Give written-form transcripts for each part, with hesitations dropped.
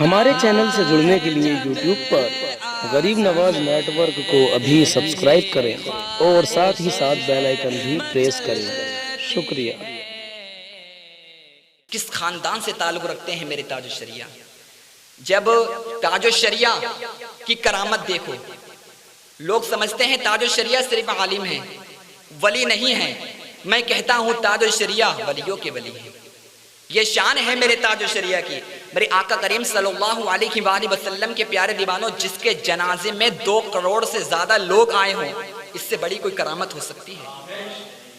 ہمارے چینل سے جڑنے کے لیے یوٹیوب پر غریب نواز نیٹ ورک کو ابھی سبسکرائب کریں اور ساتھ ہی ساتھ بیل آئیکن بھی پریس کریں۔ شکریہ۔ کس خاندان سے تعلق رکھتے ہیں میرے تاج الشریعہ؟ جب تاج الشریعہ کی کرامت دیکھو، لوگ سمجھتے ہیں تاج الشریعہ صرف عالم ہیں، ولی نہیں ہیں۔ میں کہتا ہوں تاج الشریعہ ولیوں کے ولی ہیں۔ یہ شان ہے میرے تاج الشریعہ کی۔ میرے آقا کریم صلی اللہ علیہ وآلہ وسلم کے پیارے دیوانوں، جس کے جنازے میں 2 کروڑ سے زیادہ لوگ آئے ہوں، اس سے بڑی کوئی کرامت ہو سکتی ہے؟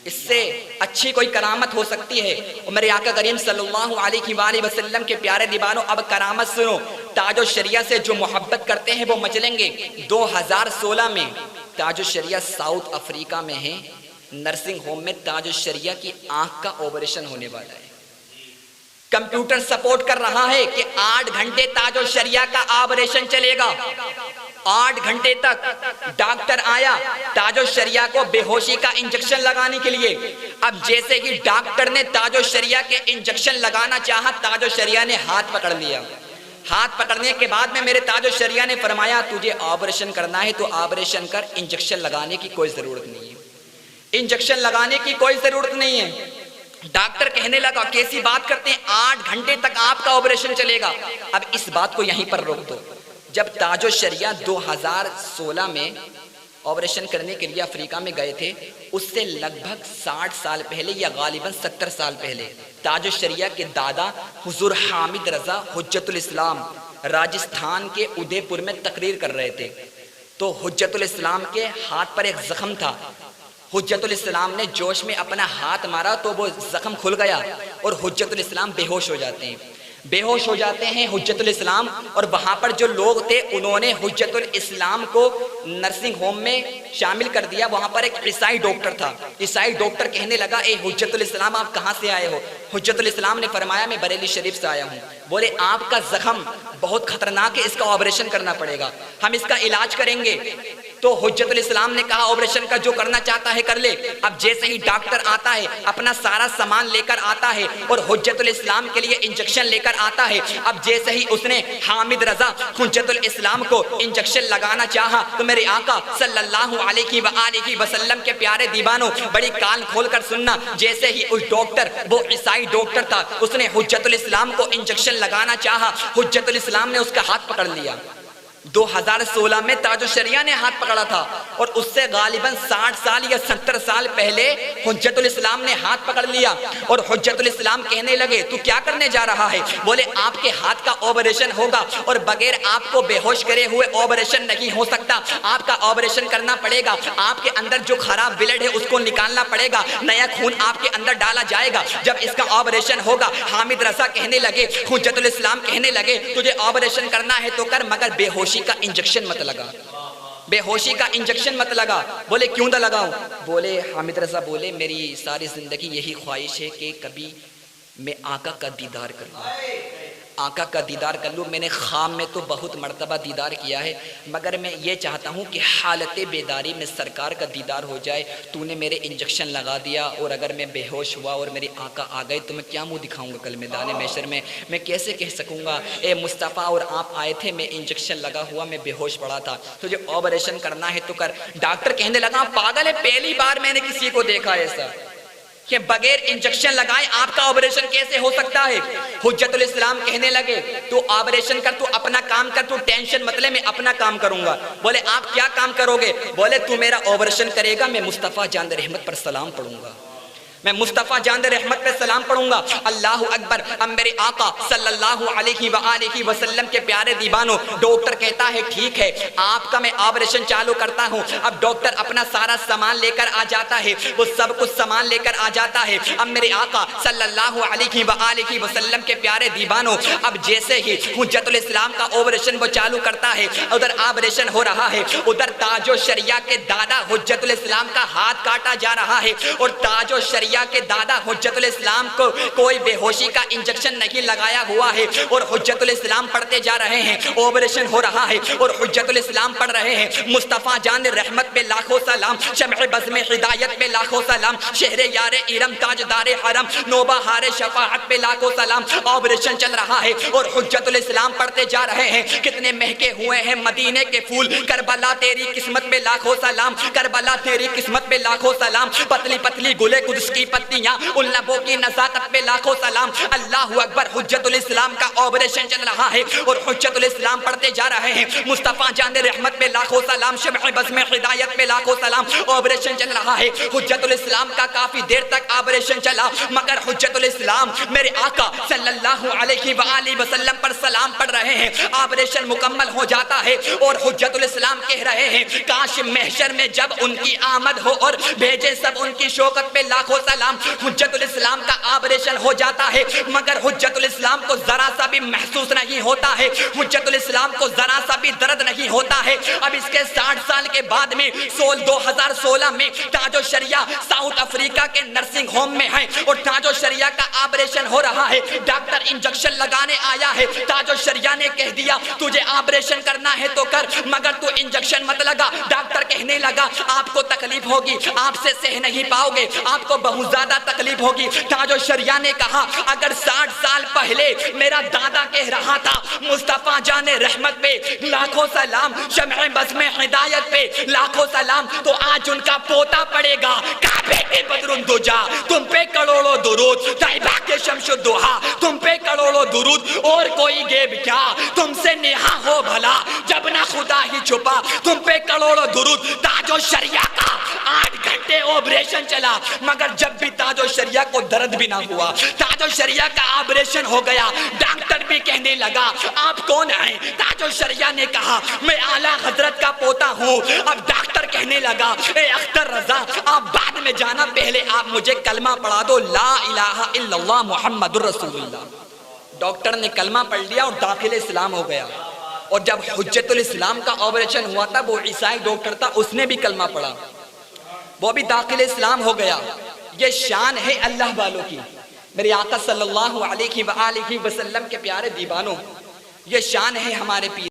اس سے اچھی کوئی کرامت ہو سکتی ہے؟ اور میرے آقا کریم صلی اللہ علیہ وآلہ وسلم کے پیارے دیوانوں، اب کرامت سنو۔ تاج الشریعہ سے جو محبت کرتے ہیں وہ مچلیں گے۔ 2016 میں تاج الشریعہ ساؤتھ افریقہ میں ہے، نرسنگ ہوم میں تاج الشریعہ کی آنکھ کا آپریشن ہونے والا ہے۔ کمپیوٹر سپورٹ کر رہا ہے کہ 8 گھنٹے تاج الشریعہ کا آپریشن چلے گا۔ 8 گھنٹے تک ڈاکٹر آیا تاج الشریعہ کو بے ہوشی کا انجیکشن لگانے کے لیے۔ اب جیسے ہی ڈاکٹر نے تاج الشریعہ کے انجیکشن لگانا چاہا، تاج الشریعہ نے ہاتھ پکڑ لیا۔ ہاتھ پکڑنے کے بعد میں میرے تاج الشریعہ نے فرمایا، تجھے آپریشن کرنا ہے تو آپریشن کر، انجیکشن لگانے کی کوئی ضرورت نہیں ہے۔ انجیکشن لگانے کی کوئی ضرورت نہیں ہے۔ ڈاکٹر کہنے لگا، کیسی بات کرتے ہیں، 8 گھنٹے تک آپ کا آپریشن چلے گا۔ اب اس بات کو یہیں پر روک دو۔ جب تاج الشریعہ 2016 میں آپریشن کرنے کے لیے افریقہ میں گئے تھے، اس سے لگ بھگ 60 سال پہلے یا غالباً 70 سال پہلے تاج الشریعہ کے دادا حضور حامد رضا حجت الاسلام راجستھان کے ادے پور میں تقریر کر رہے تھے، تو حجت الاسلام کے ہاتھ پر ایک زخم تھا۔ حجت الاسلام نے جوش میں اپنا ہاتھ مارا تو وہ زخم کھل گیا اور حجت الاسلام بے ہوش ہو جاتے ہیں۔ بے ہوش ہو جاتے ہیں حجت الاسلام، اور وہاں پر جو لوگ تھے انہوں نے حجت الاسلام کو نرسنگ ہوم میں شامل کر دیا۔ وہاں پر ایک عیسائی ڈاکٹر تھا۔ عیسائی ڈاکٹر کہنے لگا، اے حجت الاسلام آپ کہاں سے آئے ہو؟ حجت الاسلام نے فرمایا، میں بریلی شریف سے آیا ہوں۔ بولے، آپ کا زخم بہت خطرناک ہے، اس کا آپریشن کرنا پڑے گا، ہم اس کا علاج کریں گے۔ تو حجت الاسلام نے کہا، آپریشن کا جو کرنا چاہتا ہے کر لے۔ اب جیسے ہی ڈاکٹر آتا ہے، اپنا سارا سامان لے کر آتا ہے اور حجت الاسلام کے لیے انجیکشن لے کر آتا ہے۔ اب جیسے ہی اس نے حامد رضا حجت الاسلام کو انجیکشن لگانا چاہا تو میرے آقا صلی اللہ علیہ وآلہ وسلم کے پیارے دیوانوں، بڑی کان کھول کر سننا، جیسے ہی اس ڈاکٹر، وہ عیسائی ڈاکٹر تھا، اس نے حجت الاسلام کو انجیکشن لگانا چاہا، حجت الاسلام نے اس کا ہاتھ پکڑ لیا۔ 2016 میں تاج الشریعہ نے ہاتھ پکڑا تھا، اور اس سے غالباً 60 سال یا 70 سال پہلے حجت الاسلام نے ہاتھ پکڑ لیا، اور حجت الاسلام کہنے لگے، تو کیا کرنے جا رہا ہے؟ بولے، آپ کے ہاتھ کا آپریشن ہوگا، اور بغیر آپ کو بے ہوش کرے ہوئے آپریشن نہیں ہو سکتا، آپ کا آپریشن کرنا پڑے گا، آپ کے اندر جو خراب بلڈ ہے اس کو نکالنا پڑے گا، نیا خون آپ کے اندر ڈالا جائے گا، جب اس کا آپریشن ہوگا۔ حامد رضا کہنے لگے، حجت الاسلام کہنے لگے، تجھے آپریشن کرنا ہے تو کر، مگر بے ہوشی کا انجیکشن مت لگا، بے ہوشی کا انجیکشن مت لگا۔ بولے، کیوں نہ لگاؤں؟ بولے، حامد رضا بولے، میری ساری زندگی یہی خواہش ہے کہ کبھی میں آقا کا دیدار کر لوں، آقا کا دیدار کر لوں۔ میں نے خواب میں تو بہت مرتبہ دیدار کیا ہے، مگر میں یہ چاہتا ہوں کہ حالت بیداری میں سرکار کا دیدار ہو جائے۔ تو نے میرے انجیکشن لگا دیا، اور اگر میں بے ہوش ہوا اور میرے آقا آ گئے تو میں کیا منہ دکھاؤں گا کل میدان محشر میں؟ میں کیسے کہہ سکوں گا، اے مصطفیٰ اور آپ آئے تھے، میں انجیکشن لگا ہوا، میں بے ہوش پڑا تھا، تجھے آپریشن کرنا ہے تو کر۔ ڈاکٹر کہنے لگا، پاگل ہے، پہلی بار میں نے کسی کو دیکھا ایسا کہ بغیر انجیکشن لگائے آپ کا آپریشن کیسے ہو سکتا ہے؟ حجت الاسلام کہنے لگے، تو آپریشن کر، تو اپنا کام کر، تو ٹینشن مت لے، میں اپنا کام کروں گا۔ بولے، آپ کیا کام کرو گے؟ بولے، تو میرا آپریشن کرے گا، میں مصطفیٰ جان رحمت پر سلام پڑھوں گا، میں مصطفیٰ جان رحمت پہ سلام پڑھوں گا۔ اللہ اکبر۔ اب میرے آقا صلی اللہ علیہ وآلہ وسلم کے پیارے دیوانوں، ڈاکٹر کہتا ہے، ٹھیک ہے، آپ کا میں آپریشن چالو کرتا ہوں۔ اب ڈاکٹر اپنا سارا سامان لے کر آ جاتا ہے، وہ سب کچھ سامان لے کر آ جاتا ہے۔ اب میرے آقا صلی اللہ علیہ وآلہ وسلم کے پیارے دیوانوں، اب جیسے ہی حجت الاسلام کا آپریشن وہ چالو کرتا ہے، ادھر آپریشن ہو رہا ہے، ادھر تاج الشریعہ کے دادا حجت الاسلام کا ہاتھ کاٹا جا رہا ہے، اور تاج الشریعہ شریعہ کے دادا حجت الاسلام کو کوئی بے ہوشی کا انجیکشن نہیں لگایا ہوا ہے اور حجت الاسلام پڑھتے جا رہے ہیں، آپریشن ہو رہا ہے اور حجت الاسلام پڑھ رہے ہیں، مصطفیٰ جان رحمت پہ لاکھوں سلام، شمع بزم ہدایت پہ لاکھوں سلام، شہر یار ارم تاجدار حرم نوبہ ہار شفاعت پہ لاکھوں سلام، آپریشن چل رہا ہے اور حجت الاسلام پڑھتے جا رہے ہیں۔ کتنے مہکے ہوئے ہیں مدینے کے پھول، کربلا تیری قسمت پہ لاکھوں سلام، کربلا تیری قسمت پہ لاکھوں سلام، پتلی پتلی گلے قدس کی پتیاں، ان لبوں کی نزاکت پہ لاکھوں سلام، اللہ اکبر۔ حجت الاسلام کا آپریشن چل رہا ہے اور حجت الاسلام پڑھتے جا رہے ہیں، مصطفیٰ جان رحمت پہ لاکھوں سلام، شمع بزم ہدایت پہ لاکھوں سلام، آپریشن چل رہا ہے۔ حجت الاسلام کا کافی دیر تک آپریشن چلا، مگر حجت الاسلام میرے آقا صلی اللہ علیہ وآلہ وسلم پر سلام پڑھ رہے ہیں، آپریشن مکمل ہو جاتا ہے اور حجت الاسلام کہہ رہے ہیں کاش محشر میں جب ان کی آمد ہو اور بھیجے سب ان کی شوکت پہ لاکھوں سلام۔ حجت الاسلام کا آپریشن ہو جاتا ہے مگر حجت الاسلام کو ذرا سا بھی محسوس نہیں ہوتا ہے، حجت الاسلام کو ذرا سا بھی درد نہیں ہوتا ہے۔ اب اس کے 60 سال کے بعد میں 2016 میں تاج الشریعہ ساؤتھ افریقہ کے نرسنگ ہوم میں ہیں اور تاج الشریعہ کا آپریشن ہو رہا ہے، ڈاکٹر انجیکشن لگانے آیا ہے، تاج الشریعہ نے کہہ دیا تجھے آپریشن کرنا ہے تو کر مگر تو انجیکشن مت لگا۔ ڈاکٹر کہنے لگا آپ کو تکلیف ہوگی، آپ سے سہ نہیں پاؤ گے، آپ کو بہت زیادہ تکلیف ہوگی۔ تاج الشریعہ نے کہا اگر 60 سال پہلے میرا دادا کہہ رہا تھا مصطفیٰ جان رحمت پہ لاکھوں سلام، شمع بزم ہدایت پہ لاکھوں سلام، تو آج ان کا پوتا پڑے گا کعبے کے بدرن دجا تم پہ کروڑوں درود، طیبہ کے شمس الضحیٰ تم پہ کروڑوں درود، اور کوئی غیب کیا تم سے نہا ہو بھلا جب نہ خدا ہی چھپا تم پہ کروڑوں درود۔ تاج الشریعہ کا 8 گھنٹے آپریشن چلا مگر جب بھی تاج الشریعہ کو درد بھی نہ ہوا، تاج الشریعہ کا آپریشن ہو گیا، ڈاکٹر بھی کہنے لگا آپ کون ہیں؟ تاج الشریعہ نے کہا میں اعلیٰ حضرت کا پوتا ہوں۔ اب ڈاکٹر کہنے لگا اے اختر رضا آپ بعد میں جانا، پہلے آپ مجھے کلمہ پڑھا دو لا الہ الا اللہ محمد الرسول اللہ۔ ڈاکٹر نے کلمہ پڑھ لیا اور داخل اسلام ہو گیا، اور جب حجت الاسلام کا آپریشن ہوا تھا وہ عیسائی ڈاکٹر تھا، اس نے بھی کلمہ پڑھا، وہ بھی داخل اسلام ہو گیا۔ یہ شان ہے اللہ والوں کی، میرے آقا صلی اللہ علیہ وآلہ وسلم کے پیارے دیوانوں، یہ شان ہے ہمارے پیر